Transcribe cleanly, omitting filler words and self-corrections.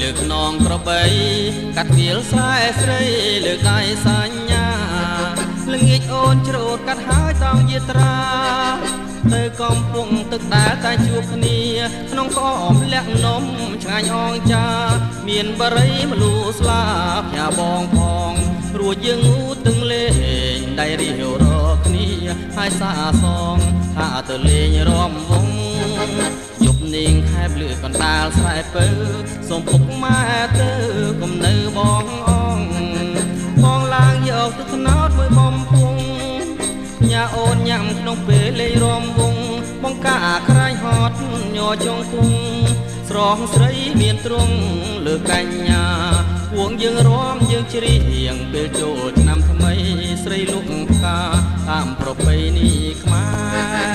លើកនងក្របីកាត់វាលស្រែស្រីលើកដៃសញ្ញាល្ងាចអូនច្រូតកាត់ហើយតង់យាត្រាទៅកំពុងទឹកដែលតែជួបគ្នាក្នុងក្អមលាក់នំឆ្ងាញ់អងចាមានបរិយមលូស្លាបញ៉ាបងផងរួចយើងងូទឹងលេងដៃរៀវរកគ្នាហើយសាសងថាទៅលេងរំវងយប់នាងខែបលឺកណ្ដាលស្រែពើសូមពុកម៉ែទៅកុំនៅបងអងបងឡើងយកទឹកថ្នោតមួយបំពង់ញ៉ាអូនញ៉ាំក្នុងពេលលេងរំវងបងកាក្រែងហត់ញ័រចងគង់ស្រស់ស្រីមានទ្រង់លើកញ្ញា ពួកយើងរំយើងច្រៀងពេលចូលឆ្នាំថ្មីស្រីលុកផ្កាតាមប្រពៃណីខ្មែរ